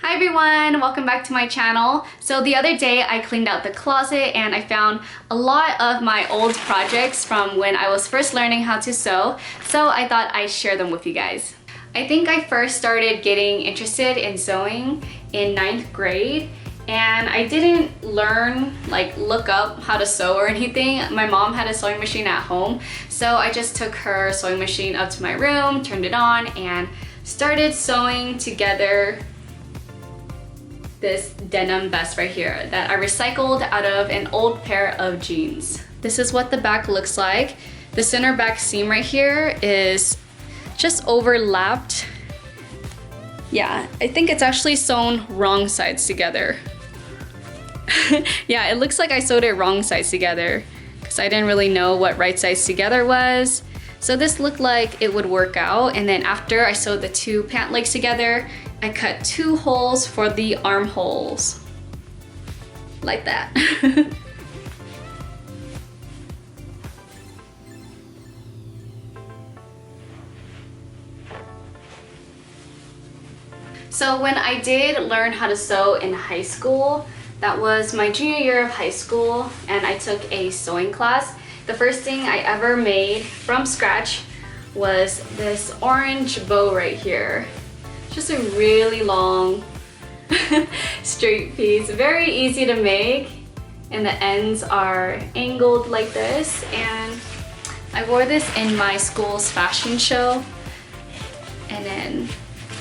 Hi everyone, welcome back to my channel. So the other day I cleaned out the closet and I found a lot of my old projects from when I was first learning how to sew. So I thought I'd share them with you guys. I think I first started getting interested in sewing in 9th grade, and I didn't learn, look up how to sew or anything. My mom had a sewing machine at home, so I just took her sewing machine up to my room, turned it on, and started sewing together this denim vest right here that I recycled out of an old pair of jeans. This is what the back looks like. The center back seam right here is just overlapped. Yeah, I think it's actually sewn wrong sides together. Yeah, it looks like I sewed it wrong sides together because I didn't really know what right sides together was. So this looked like it would work out, and then after I sewed the two pant legs together, I cut 2 holes for the armholes. Like that. So when I did learn how to sew in high school, that was my junior year of high school, and I took a sewing class. The first thing I ever made from scratch was this orange bow right here. Just a really long straight piece, very easy to make, and the ends are angled like this, and I wore this in my school's fashion show and then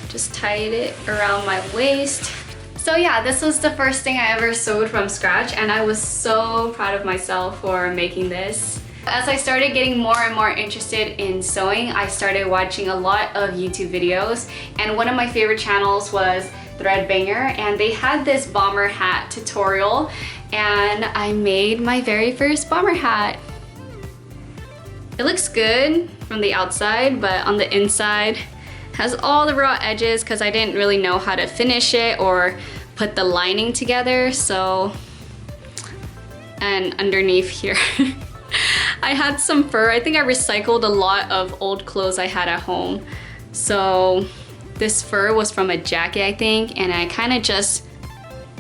just tied it around my waist. So yeah, this was the first thing I ever sewed from scratch, and I was so proud of myself for making this. As I started getting more and more interested in sewing, I started watching a lot of YouTube videos, and one of my favorite channels was Threadbanger, and they had this bomber hat tutorial, and I made my very first bomber hat. It looks good from the outside, but on the inside has all the raw edges because I didn't really know how to finish it or put the lining together. So, and underneath here I had some fur. I think I recycled a lot of old clothes I had at home. So this fur was from a jacket, I think, and I kind of just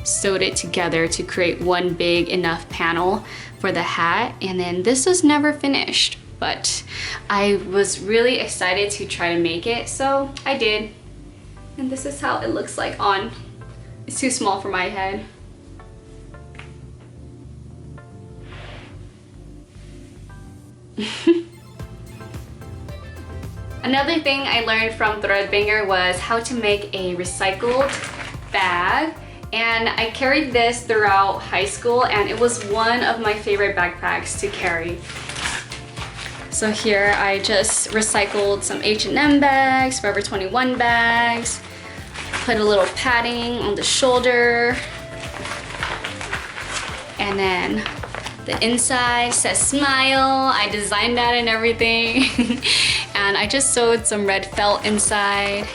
sewed it together to create one big enough panel for the hat. And then this was never finished, but I was really excited to try to make it, so I did. And this is how it looks like on. It's too small for my head. Another thing I learned from Threadbanger was how to make a recycled bag, and I carried this throughout high school, and it was one of my favorite backpacks to carry. So here I just recycled some H&M bags, Forever 21 bags, put a little padding on the shoulder, and then the inside says smile. I designed that and everything. And I just sewed some red felt inside,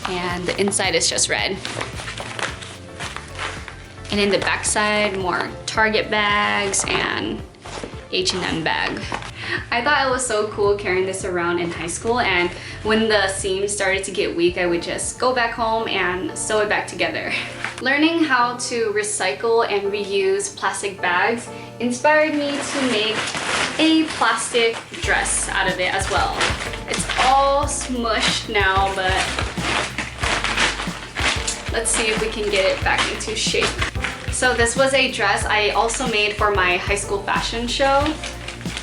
and the inside is just red. And in the back side, more Target bags and H&M bag. I thought it was so cool carrying this around in high school, and when the seams started to get weak, I would just go back home and sew it back together. Learning how to recycle and reuse plastic bags inspired me to make a plastic dress out of it as well. It's all smushed now, but let's see if we can get it back into shape. So this was a dress I also made for my high school fashion show,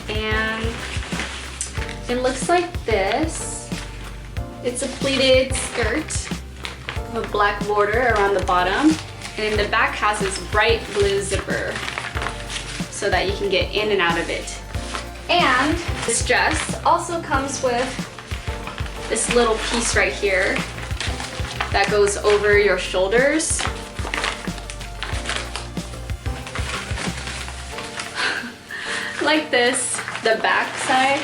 and it looks like this. It's a pleated skirt with a black border around the bottom, and in the back has this bright blue zipper so that you can get in and out of it. And this dress also comes with this little piece right here that goes over your shoulders. Like this. The back side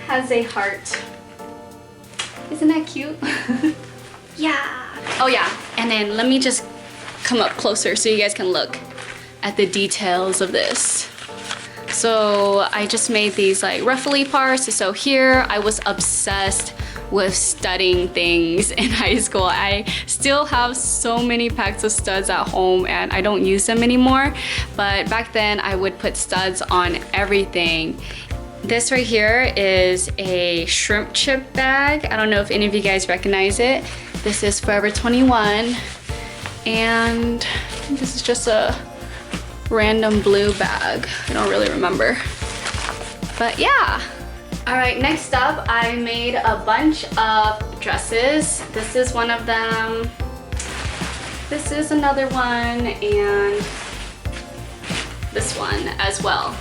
has a heart. Isn't that cute? Yeah. Oh yeah, and then let me just come up closer so you guys can look at the details of this. So I just made these like ruffly parts to sew here. I was obsessed with studding things in high school. I still have so many packs of studs at home and I don't use them anymore. But back then I would put studs on everything. This right here is a shrimp chip bag. I don't know if any of you guys recognize it. This is Forever 21. And this is just a random blue bag. I don't really remember. But yeah. All right, next up, I made a bunch of dresses. This is one of them. This is another one, and this one as well.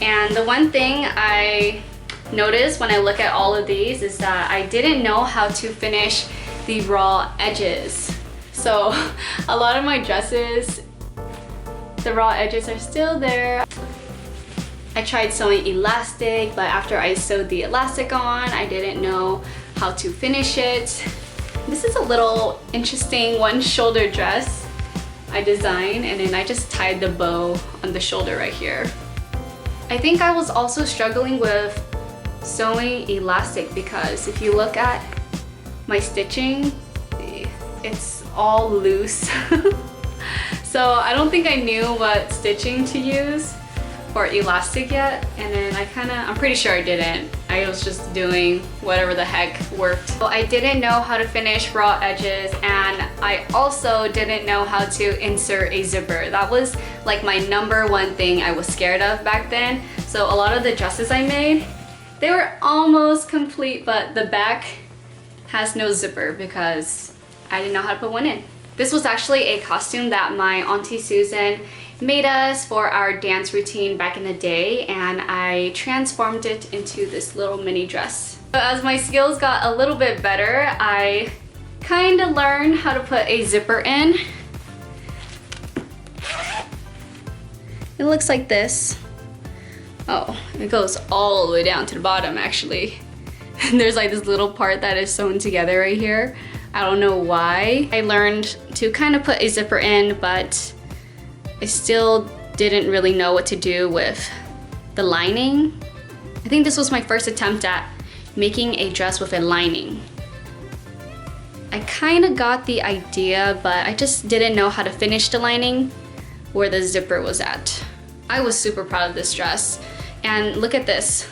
And the one thing I noticed when I look at all of these is that I didn't know how to finish the raw edges. So a lot of my dresses, the raw edges are still there. I tried sewing elastic, but after I sewed the elastic on, I didn't know how to finish it. This is a little interesting one shoulder dress I designed, and then I just tied the bow on the shoulder right here. I think I was also struggling with sewing elastic because if you look at my stitching, it's all loose. So I don't think I knew what stitching to use for elastic yet, and then I'm pretty sure I didn't. I was just doing whatever the heck worked. So I didn't know how to finish raw edges, and I also didn't know how to insert a zipper. That was like my #1 thing I was scared of back then. So a lot of the dresses I made, they were almost complete, but the back has no zipper because I didn't know how to put one in. This was actually a costume that my Auntie Susan made us for our dance routine back in the day, and I transformed it into this little mini dress. So as my skills got a little bit better, I kind of learned how to put a zipper in. It looks like this. Oh, it goes all the way down to the bottom actually. And there's like this little part that is sewn together right here. I don't know why. I learned to kind of put a zipper in, but I still didn't really know what to do with the lining. I think this was my first attempt at making a dress with a lining. I kind of got the idea, but I just didn't know how to finish the lining where the zipper was at. I was super proud of this dress. And look at this.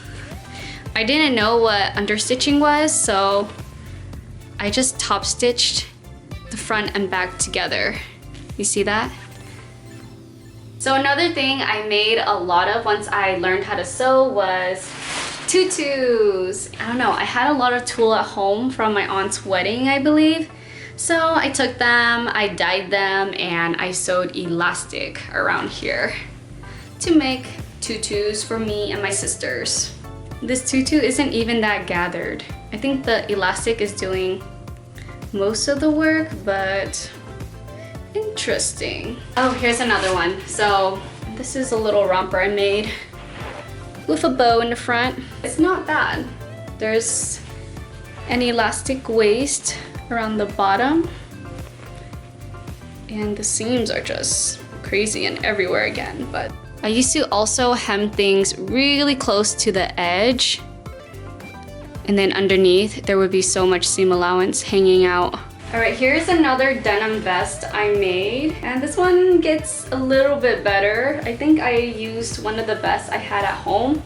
I didn't know what understitching was, so I just top stitched the front and back together. You see that? So another thing I made a lot of once I learned how to sew was tutus. I don't know, I had a lot of tulle at home from my aunt's wedding, I believe. So I took them, I dyed them, and I sewed elastic around here to make tutus for me and my sisters. This tutu isn't even that gathered. I think the elastic is doing most of the work, but interesting. Oh, here's another one. So this is a little romper I made with a bow in the front. It's not bad. There's an elastic waist around the bottom, and the seams are just crazy and everywhere again. But I used to also hem things really close to the edge, and then underneath there would be so much seam allowance hanging out. All right, here's another denim vest I made, and this one gets a little bit better. I think I used one of the vests I had at home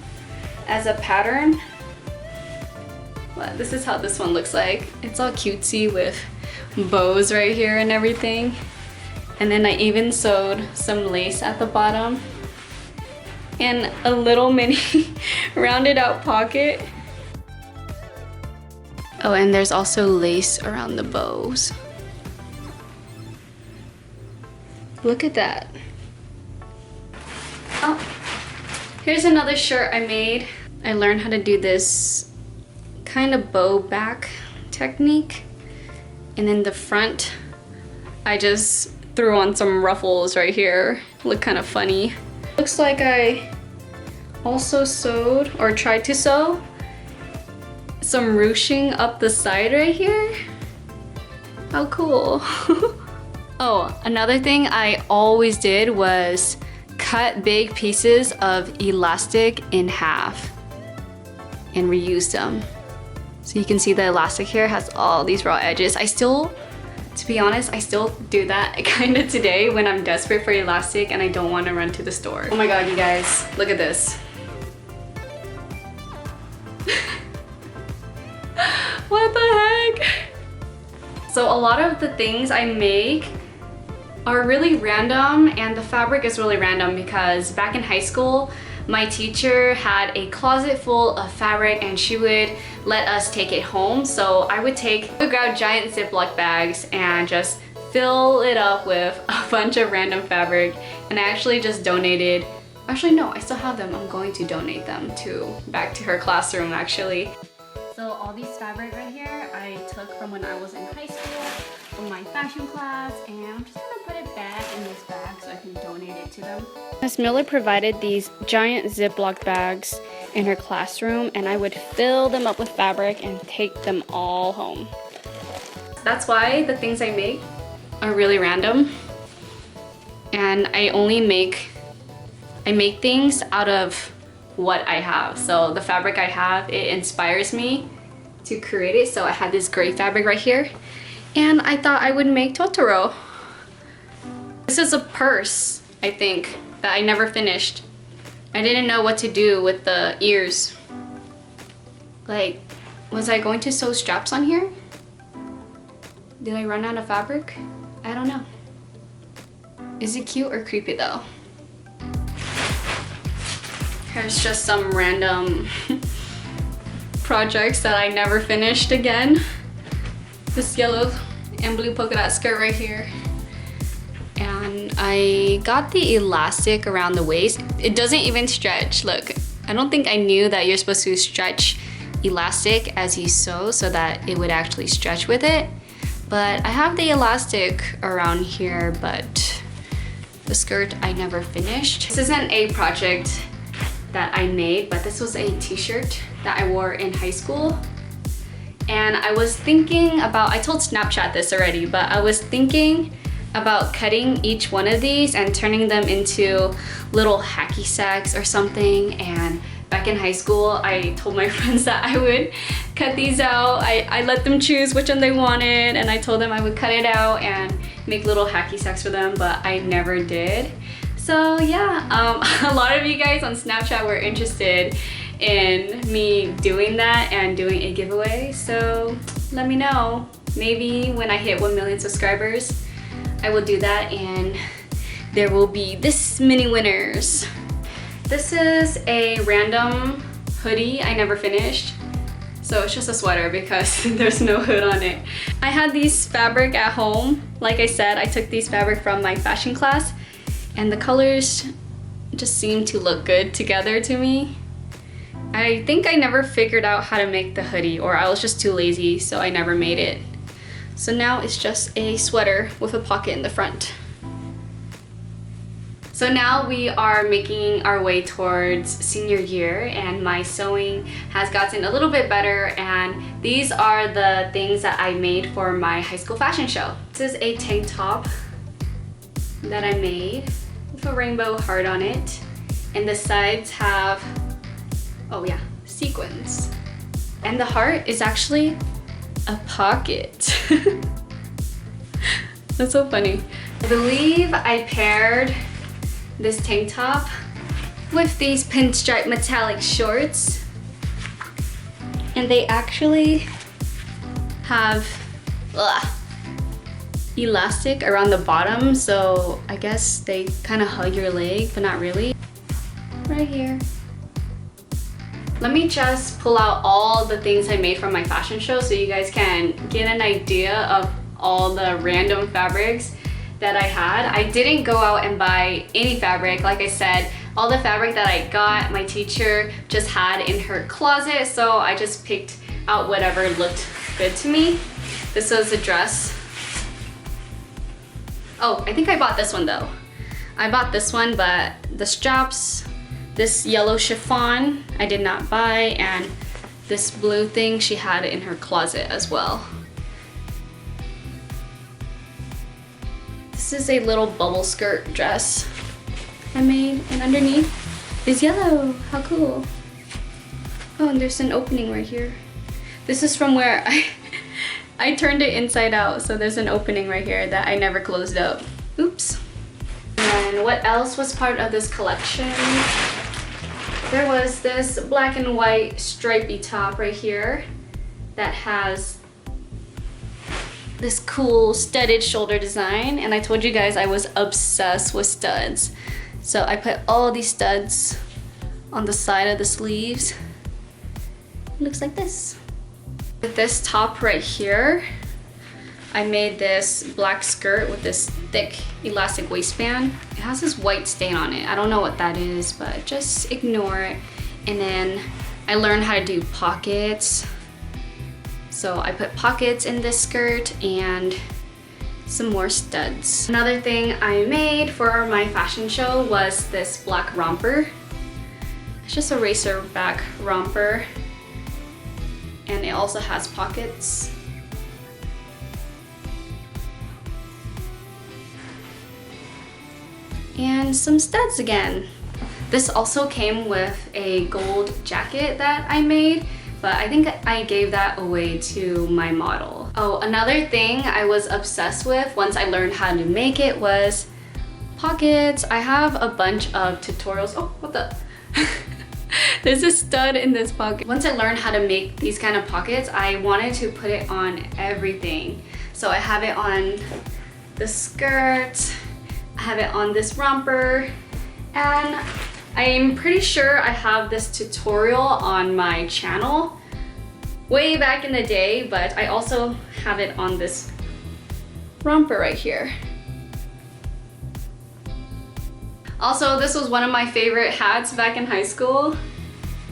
as a pattern. But this is how this one looks like. It's all cutesy with bows right here and everything. And then I even sewed some lace at the bottom and a little mini rounded out pocket. Oh, and there's also lace around the bows. Look at that. Oh, here's another shirt I made. I learned how to do this kind of bow back technique. And in the front, I just threw on some ruffles right here. Look kind of funny. Looks like I also sewed, or tried to sew, some ruching up the side right here. How cool. Oh, another thing I always did was cut big pieces of elastic in half and reuse them. So you can see the elastic here has all these raw edges. I still, to be honest, I still do that kind of today when I'm desperate for elastic and I don't want to run to the store. Oh my god, you guys, look at this. What the heck? So a lot of the things I make are really random, and the fabric is really random because back in high school, my teacher had a closet full of fabric and she would let us take it home. So I would grab giant Ziploc bags and just fill it up with a bunch of random fabric, and I actually just donated. Actually no, I still have them. I'm going to donate them back to her classroom actually. So all these fabric right here I took from when I was in high school, from my fashion class, and I'm just gonna put it back in this bag so I can donate it to them. Miss Miller provided these giant Ziploc bags in her classroom, and I would fill them up with fabric and take them all home. That's why the things I make are really random, and I make things out of what I have. So the fabric I have, it inspires me to create it. So I had this gray fabric right here, and I thought I would make Totoro. This is a purse, I think, that I never finished. I didn't know what to do with the ears. Like, was I going to sew straps on here? Did I run out of fabric? I don't know. Is it cute or creepy though? Here's just some random projects that I never finished again. This yellow and blue polka dot skirt right here. And I got the elastic around the waist. It doesn't even stretch. Look, I don't think I knew that you're supposed to stretch elastic as you sew so that it would actually stretch with it. But I have the elastic around here, but the skirt I never finished. This isn't a project that I made, but this was a t-shirt that I wore in high school. And I was thinking about, I told Snapchat this already, but I was thinking about cutting each one of these and turning them into little hacky sacks or something. And back in high school, I told my friends that I would cut these out. I let them choose which one they wanted, and I told them I would cut it out and make little hacky sacks for them, but I never did. So yeah, a lot of you guys on Snapchat were interested in me doing that and doing a giveaway. So let me know. Maybe when I hit 1 million subscribers, I will do that and there will be this many winners. This is a random hoodie I never finished. So it's just a sweater because there's no hood on it. I had these fabric at home. Like I said, I took these fabric from my fashion class, and the colors just seem to look good together to me. I think I never figured out how to make the hoodie, or I was just too lazy, so I never made it. So now it's just a sweater with a pocket in the front. So now we are making our way towards senior year, and my sewing has gotten a little bit better, and these are the things that I made for my high school fashion show. This is a tank top that I made with a rainbow heart on it, and the sides have, oh yeah, sequins. And the heart is actually a pocket. That's so funny. I believe I paired this tank top with these pinstripe metallic shorts, and they actually have elastic around the bottom, so I guess they kind of hug your leg, but not really. Right here. Let me just pull out all the things I made from my fashion show so you guys can get an idea of all the random fabrics that I had. I didn't go out and buy any fabric. Like I said, all the fabric that I got, my teacher just had in her closet, so I just picked out whatever looked good to me. This was a dress. Oh, I think I bought this one though. I bought this one, but the straps, this yellow chiffon, I did not buy, and this blue thing she had in her closet as well. This is a little bubble skirt dress I made, and underneath is yellow. How cool. Oh, and there's an opening right here. This is from where I turned it inside out, so there's an opening right here that I never closed up. Oops. And what else was part of this collection? There was this black and white stripy top right here that has this cool studded shoulder design, and I told you guys I was obsessed with studs. So I put all these studs on the side of the sleeves. It looks like this. With this top right here, I made this black skirt with this thick elastic waistband. It has this white stain on it. I don't know what that is, but just ignore it. And then I learned how to do pockets. So I put pockets in this skirt and some more studs. Another thing I made for my fashion show was this black romper. It's just a racer back romper. And it also has pockets. And some studs again. This also came with a gold jacket that I made, but I think I gave that away to my model. Oh, another thing I was obsessed with once I learned how to make it was pockets. I have a bunch of tutorials. Oh, what the? There's a stud in this pocket. Once I learned how to make these kind of pockets, I wanted to put it on everything. So I have it on the skirt, I have it on this romper, and I'm pretty sure I have this tutorial on my channel way back in the day, but I also have it on this romper right here. Also, this was one of my favorite hats back in high school,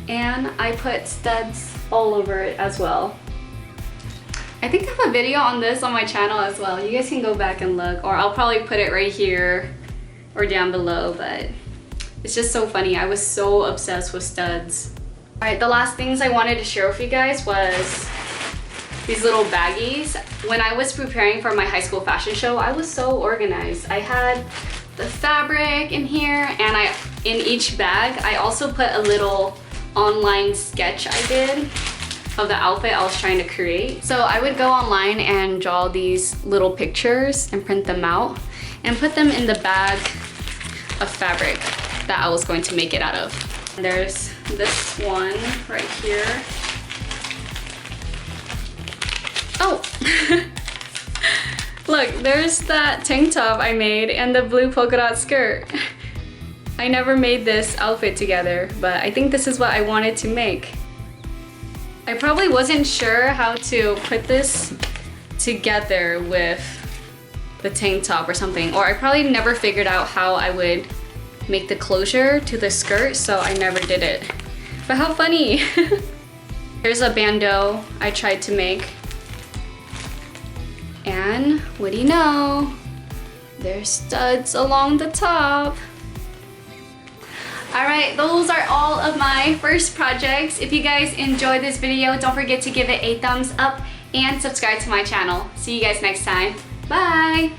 and I put studs all over it as well. I think I have a video on this on my channel as well. You guys can go back and look, or I'll probably put it right here or down below, but it's just so funny. I was so obsessed with studs. All right, the last things I wanted to share with you guys was these little baggies. When I was preparing for my high school fashion show, I was so organized. I had the fabric in here, and in each bag, I also put a little online sketch I did of the outfit I was trying to create. So I would go online and draw these little pictures and print them out and put them in the bag of fabric that I was going to make it out of. And there's this one right here. Oh! Look, there's that tank top I made and the blue polka dot skirt. I never made this outfit together, but I think this is what I wanted to make. I probably wasn't sure how to put this together with the tank top or something, or I probably never figured out how I would make the closure to the skirt, so I never did it. But how funny! Here's a bandeau I tried to make. And what do you know? There's studs along the top. Alright, those are all of my first projects. If you guys enjoyed this video, don't forget to give it a thumbs up and subscribe to my channel. See you guys next time. Bye!